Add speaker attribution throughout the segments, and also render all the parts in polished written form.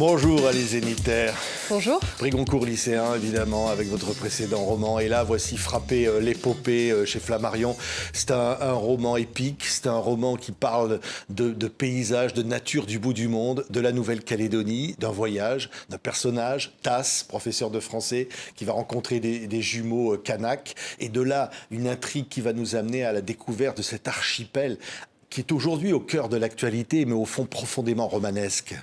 Speaker 1: Bonjour Alice Zénitaire.
Speaker 2: Bonjour.
Speaker 1: Prix Goncourt lycéen, évidemment, avec votre précédent roman. Et là, voici Frappé l'épopée chez Flammarion. C'est un roman épique, c'est un roman qui parle de paysages, de nature du bout du monde, de la Nouvelle-Calédonie, d'un voyage, d'un personnage, Tas, professeur de français, qui va rencontrer des jumeaux Kanak. Et de là, une intrigue qui va nous amener à la découverte de cet archipel qui est aujourd'hui au cœur de l'actualité, mais au fond profondément romanesque.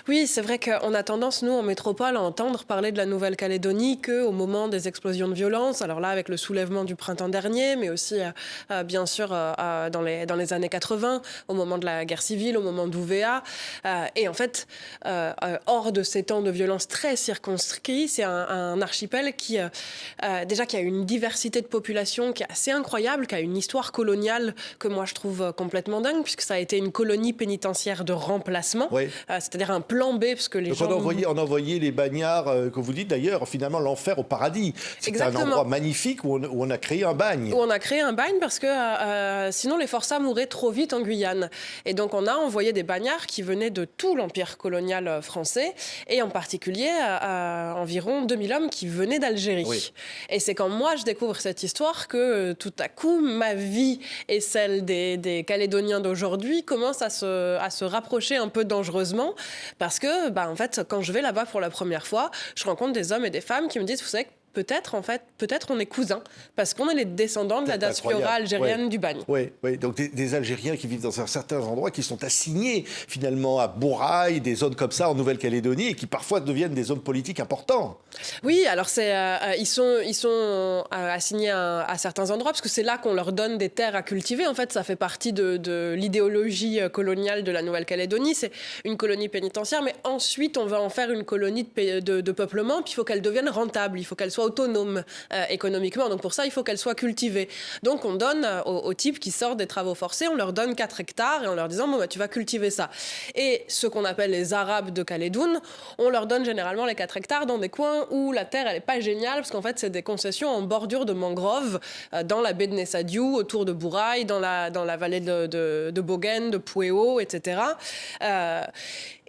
Speaker 2: Oui, c'est vrai qu'on a tendance, nous, en métropole, à entendre parler de la Nouvelle-Calédonie qu'au moment des explosions de violence. Alors là, avec le soulèvement du printemps dernier, mais aussi, bien sûr, dans les années 80, au moment de la guerre civile, au moment d'Ouvéa. Et en fait, hors de ces temps de violence très circonscrits, c'est un archipel qui a une diversité de population qui est assez incroyable, qui a une histoire coloniale que moi, je trouve complètement dingue, puisque ça a été une colonie pénitentiaire de remplacement. Oui. C'est-à-dire un plan B, parce que les gens...
Speaker 1: On envoyait les bagnards, que vous dites d'ailleurs, finalement l'enfer au paradis. C'est un endroit magnifique où on a créé un bagne.
Speaker 2: Où on a créé un bagne parce que sinon les forçats mouraient trop vite en Guyane. Et donc on a envoyé des bagnards qui venaient de tout l'empire colonial français, et en particulier environ 2000 hommes qui venaient d'Algérie. Oui. Et c'est quand moi je découvre cette histoire que tout à coup ma vie et celle des Calédoniens d'aujourd'hui commencent à se rapprocher un peu dangereusement. Parce que, en fait, quand je vais là-bas pour la première fois, je rencontre des hommes et des femmes qui me disent, vous savez, peut-être on est cousins, parce qu'on est les descendants de la diaspora algérienne du bagne.
Speaker 1: Oui, donc des Algériens qui vivent dans certains endroits qui sont assignés finalement à Bourail, des zones comme ça en Nouvelle-Calédonie, et qui parfois deviennent des hommes politiques importants.
Speaker 2: Oui, alors ils sont assignés à certains endroits, parce que c'est là qu'on leur donne des terres à cultiver. En fait, ça fait partie de l'idéologie coloniale de la Nouvelle-Calédonie. C'est une colonie pénitentiaire, mais ensuite on va en faire une colonie de peuplement, puis il faut qu'elle devienne rentable, il faut qu'elle soit autonome économiquement. Donc pour ça, il faut qu'elle soit cultivée. Donc on donne aux types qui sortent des travaux forcés, on leur donne 4 hectares et en leur disant tu vas cultiver ça. Et ceux qu'on appelle les Arabes de Calédoune, on leur donne généralement les 4 hectares dans des coins où la terre elle est pas géniale, parce qu'en fait c'est des concessions en bordure de mangroves dans la baie de Nessadiou, autour de Bourail, dans la vallée de Bogen, de Pueo, etc.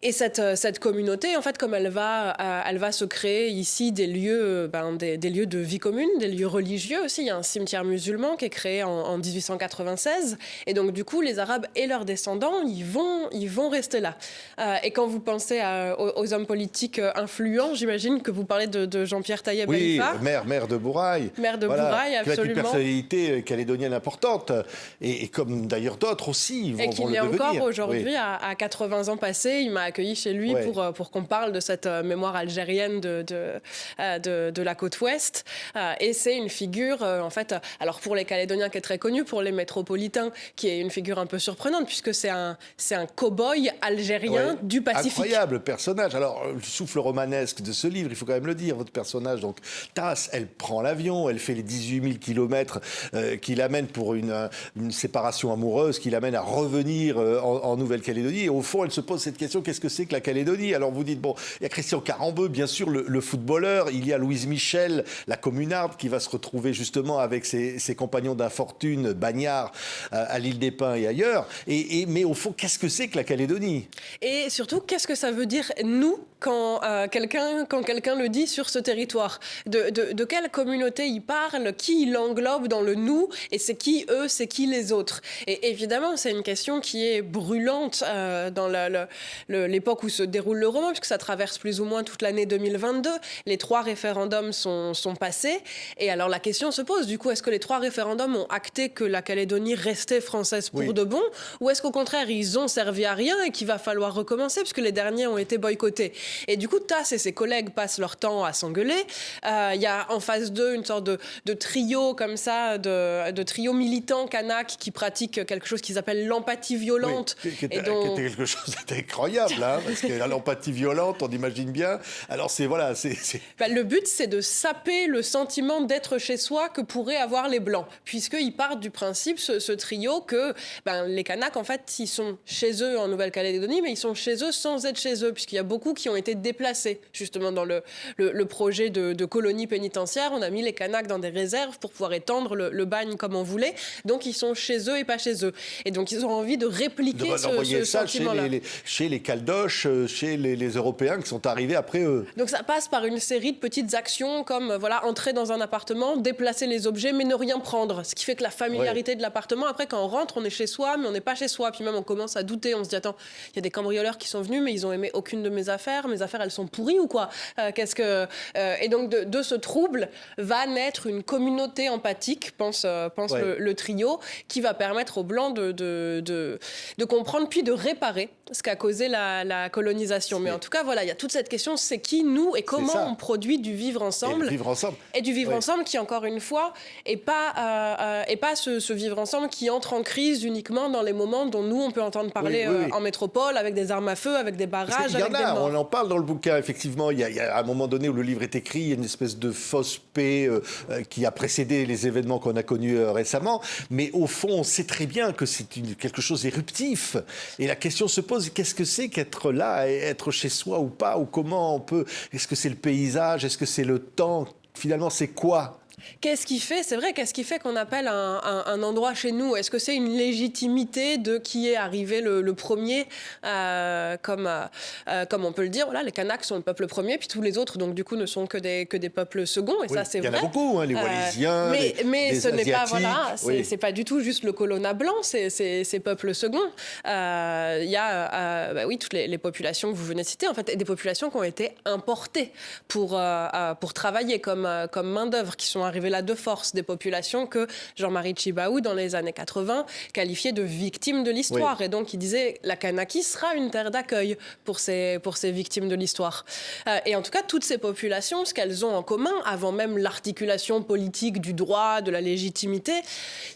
Speaker 2: Et cette communauté, en fait, comme elle va se créer ici des lieux de vie commune, des lieux religieux aussi. Il y a un cimetière musulman qui est créé en 1896. Et donc, du coup, les Arabes et leurs descendants, ils vont rester là. Et quand vous pensez aux hommes politiques influents, j'imagine que vous parlez de Jean-Pierre Tayeb Elifa.
Speaker 1: Oui, maire de Bourail.
Speaker 2: Maire de Bourail, absolument.
Speaker 1: Qui a une personnalité calédonienne importante. Et comme d'ailleurs d'autres aussi vont le devenir. Et qu'il est encore
Speaker 2: aujourd'hui, à 80 ans passés, il m'a accueilli chez lui pour qu'on parle de cette mémoire algérienne de la côte ouest. Et c'est une figure, en fait, alors pour les Calédoniens qui est très connu, pour les métropolitains qui est une figure un peu surprenante, puisque c'est un cow-boy algérien du Pacifique.
Speaker 1: Incroyable personnage. Alors, le souffle romanesque de ce livre, il faut quand même le dire, votre personnage, donc Tas, elle prend l'avion, elle fait les 18 000 kilomètres qui l'amènent pour une séparation amoureuse, qui l'amène à revenir en Nouvelle-Calédonie. Et au fond, elle se pose cette question, qu'est-ce que c'est que la Calédonie? Alors vous dites, il y a Christian Carambeu, bien sûr, le footballeur, il y a Louise Michel, la communarde, qui va se retrouver justement avec ses compagnons d'infortune, bagnards, à l'île des Pins et ailleurs. Mais au fond, qu'est-ce que c'est que la Calédonie?
Speaker 2: Et surtout, qu'est-ce que ça veut dire, nous, quand quelqu'un le dit sur ce territoire? De quelle communauté il parle? Qui il englobe dans le nous? Et c'est qui eux? C'est qui les autres? Et évidemment, c'est une question qui est brûlante dans l'époque où se déroule le roman, puisque ça traverse plus ou moins toute l'année 2022. Les 3 référendums sont passés. Et alors la question se pose, du coup, est-ce que les 3 référendums ont acté que la Calédonie restait française pour de bon? Ou est-ce qu'au contraire, ils ont servi à rien et qu'il va falloir recommencer, puisque les derniers ont été boycottés? Et du coup, Tas et ses collègues passent leur temps à s'engueuler. Il y a en face d'eux une sorte de trio comme ça, de trio militant kanak qui pratique quelque chose qu'ils appellent l'empathie violente.
Speaker 1: Oui, qui était quelque chose d'incroyable, hein, parce que l'empathie violente, on imagine bien. Alors
Speaker 2: le but, c'est de saper le sentiment d'être chez soi que pourraient avoir les Blancs, puisqu'ils partent du principe, ce trio, que les Kanaks, en fait, ils sont chez eux en Nouvelle-Calédonie, mais ils sont chez eux sans être chez eux, puisqu'il y a beaucoup qui ont été déplacés, justement, dans le projet de colonie pénitentiaire. On a mis les Kanaks dans des réserves pour pouvoir étendre le bagne comme on voulait. Donc, ils sont chez eux et pas chez eux. Et donc, ils ont envie de répliquer ce sentiment-là.
Speaker 1: Chez les Chaldeans caldoche chez les Européens qui sont arrivés après eux.
Speaker 2: Donc ça passe par une série de petites actions comme entrer dans un appartement, déplacer les objets mais ne rien prendre. Ce qui fait que la familiarité de l'appartement, après quand on rentre, on est chez soi mais on n'est pas chez soi. Puis même on commence à douter, on se dit attends, il y a des cambrioleurs qui sont venus mais ils ont aimé aucune de mes affaires elles sont pourries ou quoi Et donc de ce trouble va naître une communauté empathique, pense le trio, qui va permettre aux Blancs de comprendre puis de réparer ce qu'a causé la colonisation. Mais en tout cas, il y a toute cette question, c'est qui, nous, et comment on produit du vivre ensemble. Et du vivre ensemble qui, encore une fois, est pas ce vivre ensemble qui entre en crise uniquement dans les moments dont nous, on peut entendre parler en métropole, avec des armes à feu, avec des barrages, avec des morts.
Speaker 1: On en parle dans le bouquin, effectivement. Il y a un moment donné où le livre est écrit, il y a une espèce de fausse paix qui a précédé les événements qu'on a connus récemment. Mais au fond, on sait très bien que c'est quelque chose d'éruptif. Et la question se pose, qu'est-ce que c'est qu'être là, être chez soi ou pas, ou comment on peut... Est-ce que c'est le paysage? Est-ce que c'est le temps? Finalement, c'est quoi?
Speaker 2: Qu'est-ce qui fait qu'on appelle un endroit chez nous? Est-ce que c'est une légitimité de qui est arrivé le premier, comme on peut le dire, les Kanaks sont le peuple premier, puis tous les autres, donc du coup, ne sont que des peuples seconds, et ça, c'est vrai.
Speaker 1: Il y en a beaucoup, les Wallisiens,
Speaker 2: mais ce n'est pas,
Speaker 1: Asiatiques.
Speaker 2: c'est pas du tout juste le colonna blanc, ces peuples seconds. Il y a, toutes les populations que vous venez de citer, en fait, et des populations qui ont été importées pour travailler comme main-d'œuvre, qui sont arrivés là de force, des populations que Jean-Marie Tjibaou, dans les années 80, qualifiait de victimes de l'histoire. Et donc, il disait la Kanaki sera une terre d'accueil pour ces victimes de l'histoire. Et en tout cas, toutes ces populations, ce qu'elles ont en commun, avant même l'articulation politique du droit, de la légitimité,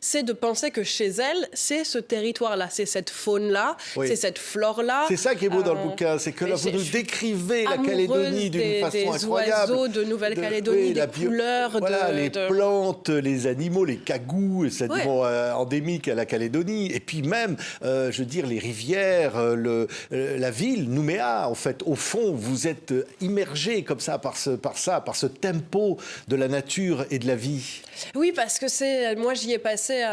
Speaker 2: c'est de penser que chez elles, c'est ce territoire-là, c'est cette faune-là, c'est cette flore-là.
Speaker 1: C'est ça qui est beau dans le bouquin, c'est que là, vous nous décrivez la Calédonie d'une façon incroyable.
Speaker 2: Des oiseaux de Nouvelle-Calédonie, des couleurs,
Speaker 1: les plantes, les animaux, les cagous, les animaux endémiques à la Calédonie, et puis même, les rivières, la ville, Nouméa, en fait, au fond, vous êtes immergé comme ça par ce tempo de la nature et de la vie.
Speaker 2: Oui, parce que moi, j'y ai passé,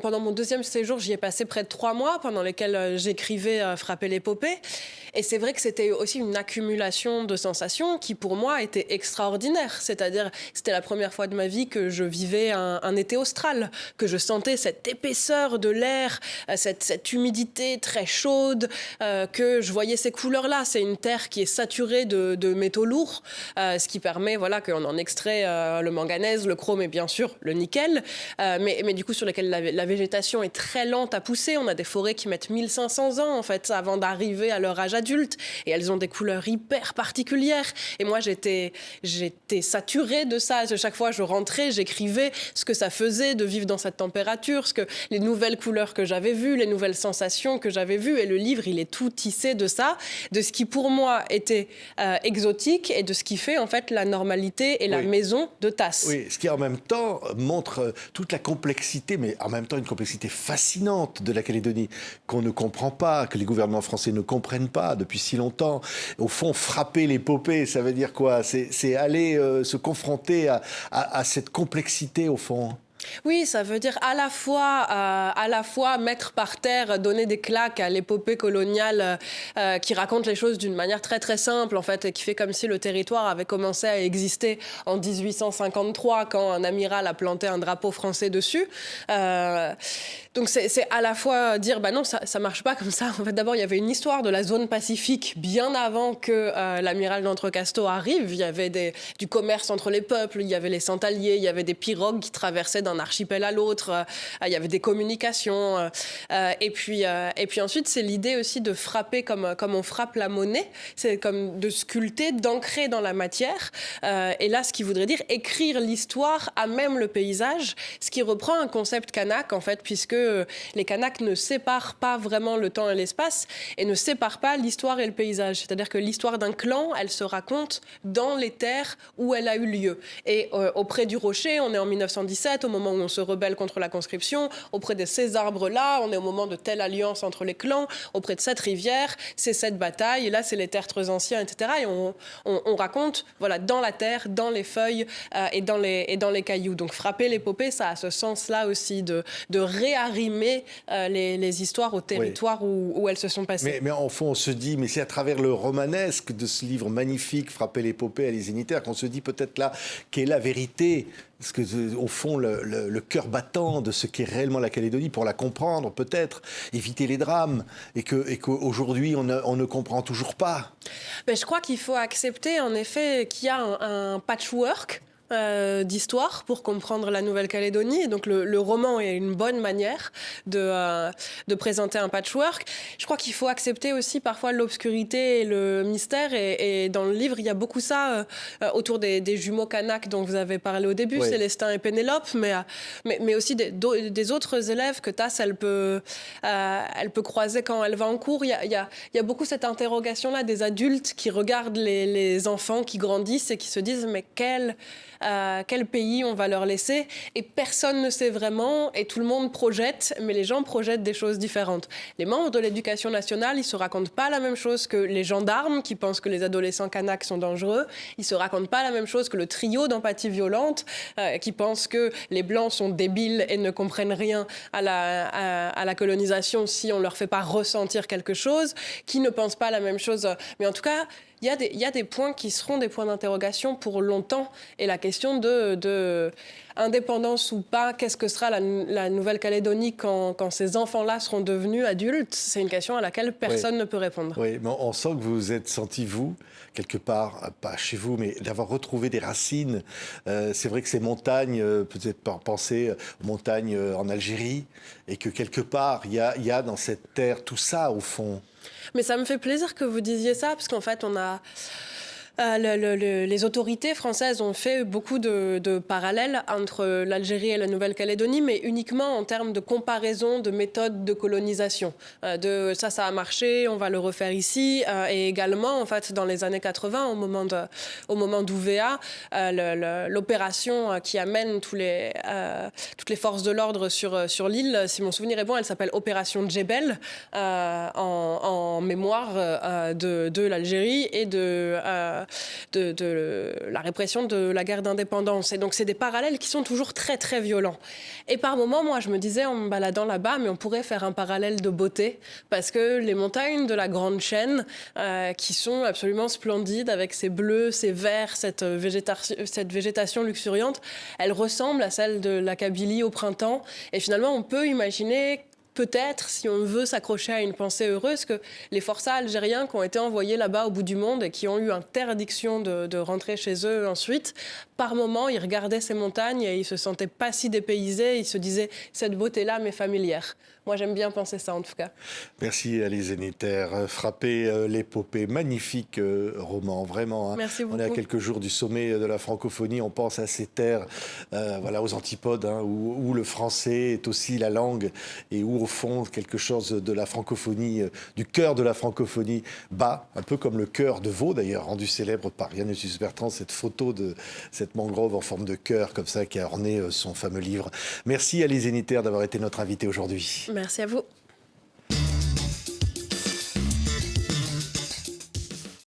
Speaker 2: pendant mon deuxième séjour, j'y ai passé près de 3 mois, pendant lesquels j'écrivais Frapper l'épopée. Et c'est vrai que c'était aussi une accumulation de sensations qui, pour moi, était extraordinaire. C'est-à-dire, c'était la première fois de ma vie que je vivais un été austral, que je sentais cette épaisseur de l'air, cette humidité très chaude, que je voyais ces couleurs-là. C'est une terre qui est saturée de métaux lourds, ce qui permet qu'on en extrait le manganèse, le chrome et bien sûr le nickel, mais du coup sur lesquels la végétation est très lente à pousser. On a des forêts qui mettent 1500 ans en fait avant d'arriver à leur âge adulte, et elles ont des couleurs hyper particulières. Et moi j'étais saturée de ça. Chaque fois je rentrais, j'écrivais ce que ça faisait de vivre dans cette température, les nouvelles couleurs que j'avais vues, les nouvelles sensations que j'avais vues. Et le livre, il est tout tissé de ça, de ce qui pour moi était exotique et de ce qui fait en fait la normalité et la maison de Tass.
Speaker 1: Oui, ce qui en même temps montre toute la complexité, mais en même temps une complexité fascinante de la Calédonie qu'on ne comprend pas, que les gouvernements français ne comprennent pas depuis si longtemps. Au fond, frapper l'épopée, ça veut dire quoi? C'est aller se confronter à cette complexité, au fond.
Speaker 2: Oui, ça veut dire à la fois mettre par terre, donner des claques à l'épopée coloniale qui raconte les choses d'une manière très très simple en fait, et qui fait comme si le territoire avait commencé à exister en 1853 quand un amiral a planté un drapeau français dessus. Donc c'est à la fois dire non, ça marche pas comme ça. En fait, d'abord il y avait une histoire de la zone Pacifique bien avant que l'amiral d'Entrecasteaux arrive. Il y avait du commerce entre les peuples, il y avait les Santaliers, il y avait des pirogues qui traversaient d'un archipel à l'autre, il y avait des communications, et puis ensuite c'est l'idée aussi de frapper comme on frappe la monnaie, c'est comme de sculpter, d'ancrer dans la matière, et là ce qui voudrait dire écrire l'histoire à même le paysage, ce qui reprend un concept kanak en fait, puisque les Kanaks ne séparent pas vraiment le temps et l'espace et ne séparent pas l'histoire et le paysage, c'est-à-dire que l'histoire d'un clan, elle se raconte dans les terres où elle a eu lieu, et auprès du rocher, on est en 1917 au moment où on se rebelle contre la conscription, auprès de ces arbres-là, on est au moment de telle alliance entre les clans, auprès de cette rivière, c'est cette bataille, et là c'est les tertres anciens, etc. Et on raconte dans la terre, dans les feuilles et dans les cailloux. Donc frapper l'épopée, ça a ce sens-là aussi de réarriver arrimer les histoires au territoire où elles se sont passées.
Speaker 1: Mais en fond, on se dit, mais c'est à travers le romanesque de ce livre magnifique, Frapper l'épopée à les Zénithères, qu'on se dit peut-être là qu'est la vérité. Parce que, au fond, le cœur battant de ce qu'est réellement la Calédonie, pour la comprendre, peut-être, éviter les drames, et qu'aujourd'hui, on ne comprend toujours pas.
Speaker 2: Mais je crois qu'il faut accepter, en effet, qu'il y a un patchwork d'histoire pour comprendre la Nouvelle-Calédonie. Donc le roman est une bonne manière de présenter un patchwork. Je crois qu'il faut accepter aussi parfois l'obscurité et le mystère. Et dans le livre, il y a beaucoup ça autour des jumeaux Kanak dont vous avez parlé au début, Célestin et Pénélope, mais aussi des autres élèves que Tass, elle peut croiser quand elle va en cours. Il y a beaucoup cette interrogation-là des adultes qui regardent les enfants qui grandissent et qui se disent « mais quel pays on va leur laisser ?» Et personne ne sait vraiment, et tout le monde projette, mais les gens projettent des choses différentes. Les membres de l'Éducation nationale, ils ne se racontent pas la même chose que les gendarmes qui pensent que les adolescents Kanaks sont dangereux. Ils ne se racontent pas la même chose que le trio d'empathie violente qui pense que les Blancs sont débiles et ne comprennent rien à la colonisation si on ne leur fait pas ressentir quelque chose, qui ne pensent pas la même chose. Mais en tout cas, il y a des points qui seront des points d'interrogation pour longtemps. Et la question de indépendance ou pas, qu'est-ce que sera la Nouvelle-Calédonie quand ces enfants-là seront devenus adultes, c'est une question à laquelle personne ne peut répondre.
Speaker 1: Oui, mais on sent que vous vous êtes senti, vous, quelque part, pas chez vous, mais d'avoir retrouvé des racines. C'est vrai que ces montagnes, peut-être penser aux montagnes en Algérie, et que quelque part, il y a dans cette terre tout ça, au fond.
Speaker 2: Mais ça me fait plaisir que vous disiez ça, parce qu'en fait, on a... les autorités françaises ont fait beaucoup de parallèles entre l'Algérie et la Nouvelle-Calédonie, mais uniquement en termes de comparaison de méthodes de colonisation. Ça a marché, on va le refaire ici. Et également, en fait, dans les années 80, au moment d'Ouvéa, l'opération qui amène toutes les forces de l'ordre sur l'île, si mon souvenir est bon, elle s'appelle Opération Djebel, en mémoire de l'Algérie et de la répression de la guerre d'indépendance. Et donc, c'est des parallèles qui sont toujours très, très violents. Et par moments, moi, je me disais, en me baladant là-bas, mais on pourrait faire un parallèle de beauté, parce que les montagnes de la Grande Chaîne, qui sont absolument splendides, avec ces bleus, ces verts, cette végétation luxuriante, elles ressemblent à celles de la Kabylie au printemps. Et finalement, on peut imaginer peut-être, si on veut s'accrocher à une pensée heureuse, que les forçats algériens qui ont été envoyés là-bas au bout du monde et qui ont eu interdiction de rentrer chez eux ensuite, par moments, ils regardaient ces montagnes et ils se sentaient pas si dépaysés. Ils se disaient, cette beauté-là m'est familière. Moi, j'aime bien penser ça, en tout cas.
Speaker 1: Merci, Alice Zénithères. Frapper l'épopée, magnifique roman, vraiment. Hein.
Speaker 2: Merci beaucoup.
Speaker 1: On est à quelques jours du sommet de la francophonie. On pense à ces terres, aux antipodes, hein, où le français est aussi la langue et où, au fond, quelque chose de la francophonie, du cœur de la francophonie bat, un peu comme le cœur de Vaud, d'ailleurs, rendu célèbre par Yann Bertrand, cette photo de cette mangrove en forme de cœur, comme ça, qui a orné son fameux livre. Merci, Alice Zénithères, d'avoir été notre invitée aujourd'hui.
Speaker 2: Merci à vous.